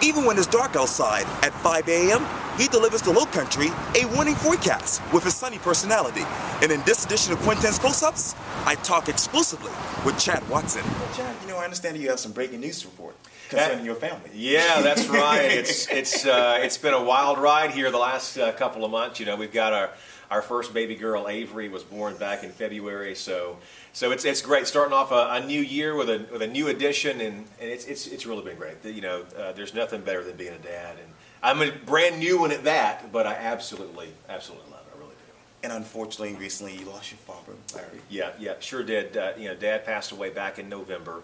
Even when it's dark outside, at 5 a.m., he delivers to Lowcountry a winning forecast with his sunny personality. And in this edition of Quintin's Close-Ups, I talk exclusively with Chad Watson. Well, Chad, I understand you have some breaking news to report concerning your family. Yeah, that's right. It's been a wild ride here the last couple of months. We've got our first baby girl, Avery, was born back in February. So it's great starting off a new year with a new addition, and it's really been great. There's nothing better than being a dad, and I'm a brand new one at that, but I absolutely love it. I really do. And unfortunately, recently you lost your father, Larry. Yeah, sure did. Dad passed away back in November.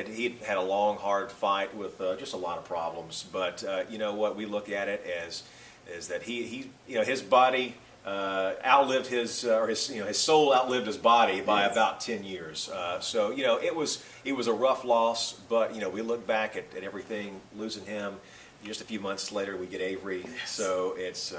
He had a long, hard fight with just a lot of problems. But you know what? We look at it as that he his body outlived his soul outlived his body by about 10 years. So it was a rough loss. But we look back at everything, losing him. Just a few months later, we get Avery. Yes. So it's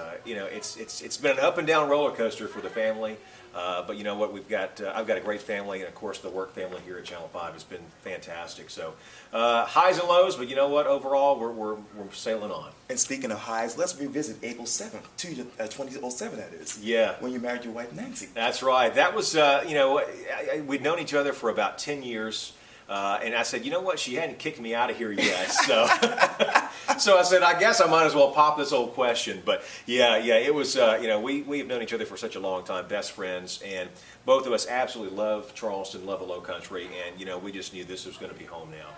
been an up and down roller coaster for the family. But you know what? I've got a great family, and of course the work family here at Channel 5 has been fantastic. So highs and lows, but you know what? Overall, we're sailing on. And speaking of highs, let's revisit April 7th, 2007. That is. Yeah. When you married your wife Nancy. That's right. That was we'd known each other for about 10 years. And I said, you know what? She hadn't kicked me out of here yet, so so I said, I guess I might as well pop this old question. But yeah, it was. We've known each other for such a long time, best friends, and both of us absolutely love Charleston, love the Lowcountry, and we just knew this was going to be home now.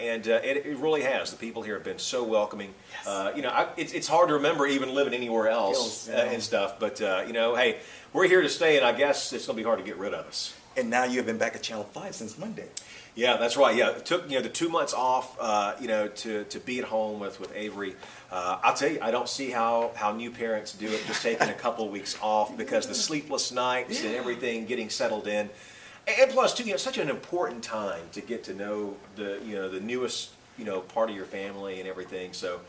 It really has. The people here have been so welcoming. Yes. It's hard to remember even living anywhere else and stuff. But hey, we're here to stay, and I guess it's going to be hard to get rid of us. And now you have been back at Channel 5 since Monday. Yeah, that's right. Yeah, it took the 2 months off, to be at home with Avery. I'll tell you, I don't see how new parents do it, just taking a couple of weeks off, because the sleepless nights and everything, getting settled in, and plus too, such an important time to get to know the newest part of your family and everything. So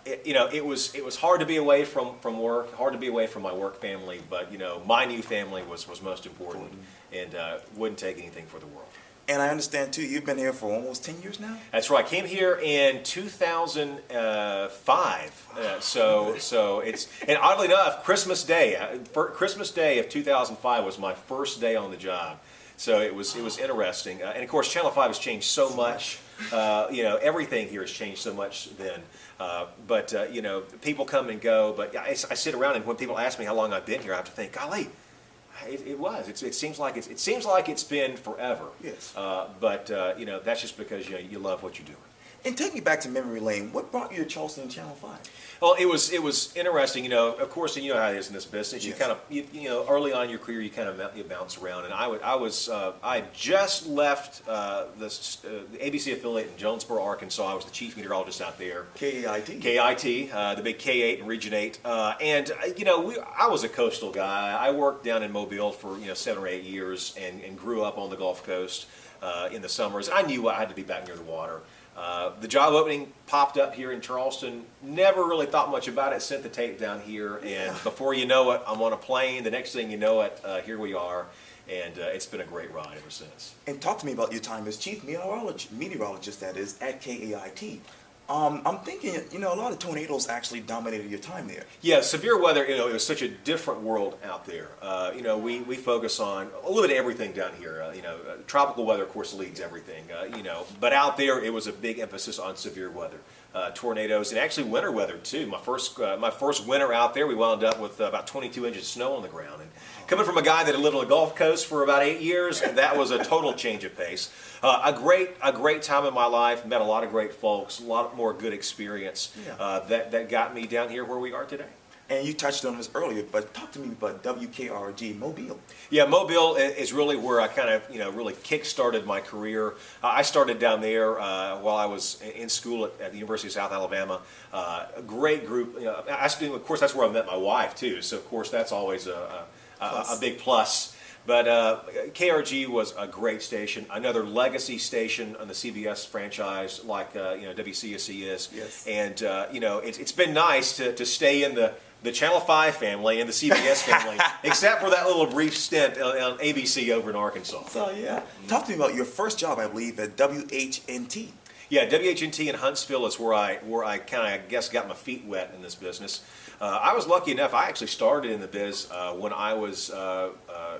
it was hard to be away from work, hard to be away from my work family, but my new family was most important, and wouldn't take anything for the world. And I understand too, you've been here for almost 10 years now? That's right. I came here in 2005. So it's, and oddly enough, Christmas Day of 2005 was my first day on the job. So it was interesting. And of course, Channel 5 has changed so much. Everything here has changed so much then. But people come and go. But I sit around, and when people ask me how long I've been here, I have to think, golly. It seems like it's been forever. Yes. But that's just because you love what you do. And take me back to memory lane. What brought you to Charleston and Channel 5? Well, it was interesting. Of course, you know how it is in this business. You kind of early on in your career, you kind of bounce around. And I just left the ABC affiliate in Jonesboro, Arkansas. I was the chief meteorologist out there. KAIT. KAIT, the big K8 and Region 8. And I was a coastal guy. I worked down in Mobile for 7 or 8 years and grew up on the Gulf Coast in the summers. I knew I had to be back near the water. The job opening popped up here in Charleston. Never really thought much about it. Sent the tape down here, and before you know it, I'm on a plane. The next thing you know it, here we are, and it's been a great ride ever since. And talk to me about your time as chief meteorologist, that is, at KAIT. I'm thinking, a lot of tornadoes actually dominated your time there. Yeah, severe weather, it was such a different world out there. We focus on a little bit of everything down here. Tropical weather, of course, leads everything, but out there it was a big emphasis on severe weather. Tornadoes, and actually winter weather too. My first winter out there, we wound up with about 22 inches of snow on the ground. And coming from a guy that had lived on the Gulf Coast for about 8 years, that was a total change of pace. A great time in my life. Met a lot of great folks, a lot more good experience that got me down here where we are today. And you touched on this earlier, but talk to me about WKRG Mobile. Yeah, Mobile is really where I kind of, really kick-started my career. I started down there while I was in school at the University of South Alabama. A great group. Of course, that's where I met my wife, too. So, of course, that's always a big plus. But KRG was a great station, another legacy station on the CBS franchise, like WCSC is. Yes. And it's been nice to stay in the Channel 5 family and the CBS family, except for that little brief stint on ABC over in Arkansas. So yeah, talk to me about your first job, I believe, at WHNT. Yeah, WHNT in Huntsville is where I kind of, I guess, got my feet wet in this business. I was lucky enough, I actually started in the biz when I was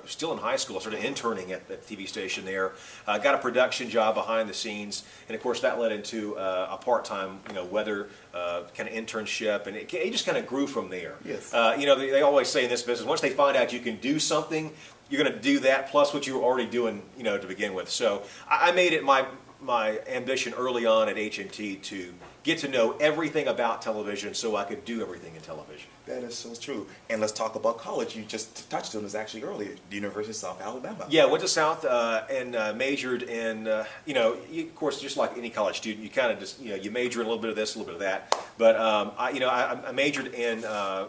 still in high school. I started interning at the TV station there. Got a production job behind the scenes, and of course that led into a part-time, weather kind of internship, and it just kind of grew from there. Yes. They always say in this business, once they find out you can do something, you're going to do that plus what you were already doing, to begin with. So I made it my ambition early on at HNT to get to know everything about television so I could do everything in television. That is so true. And let's talk about college. You just touched on this actually earlier, the University of South Alabama. Yeah, went to South and majored in, of course, just like any college student, you kind of just, you major in a little bit of this, a little bit of that. But, I majored in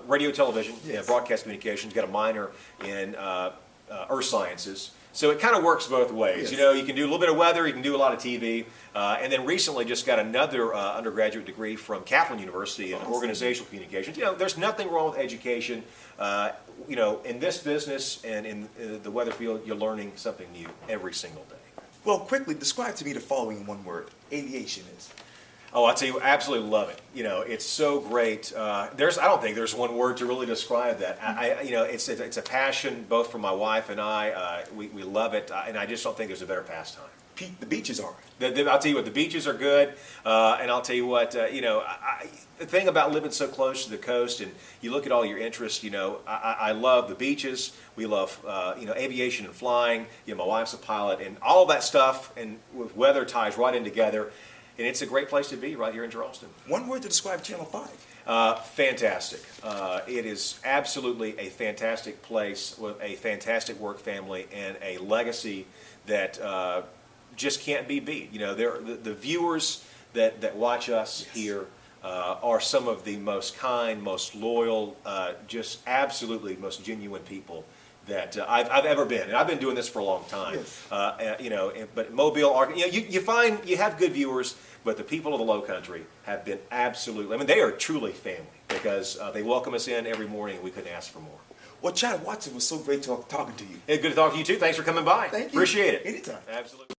radio, television, yes. Broadcast communications, got a minor in earth sciences. So it kind of works both ways. Yes. You can do a little bit of weather, you can do a lot of TV, and then recently just got another undergraduate degree from Kaplan University in organizational communications. There's nothing wrong with education. In this business and in the weather field, you're learning something new every single day. Well, quickly describe to me the following in one word. Aviation is. Oh, I tell you, absolutely love it. It's so great. I don't think there's one word to really describe that. It's a passion both for my wife and I. We love it, and I just don't think there's a better pastime. The beaches are. I'll tell you what, the beaches are good, and I'll tell you what, the thing about living so close to the coast, and you look at all your interests, I love the beaches. We love, aviation and flying. My wife's a pilot, and all that stuff, and with weather ties right in together. And it's a great place to be right here in Charleston. One word to describe Channel 5. Fantastic. It is absolutely a fantastic place with a fantastic work family and a legacy that just can't be beat. The viewers that watch us yes. here are some of the most kind, most loyal, just absolutely most genuine people that I've ever been, and I've been doing this for a long time. Yes. But Mobile, you find you have good viewers, but the people of the Lowcountry have been absolutely. They are truly family because they welcome us in every morning, and we couldn't ask for more. Well, Chad Watson, was so great talking to you. Hey, good to talk to you too. Thanks for coming by. Thank you. Appreciate it. Anytime. Absolutely.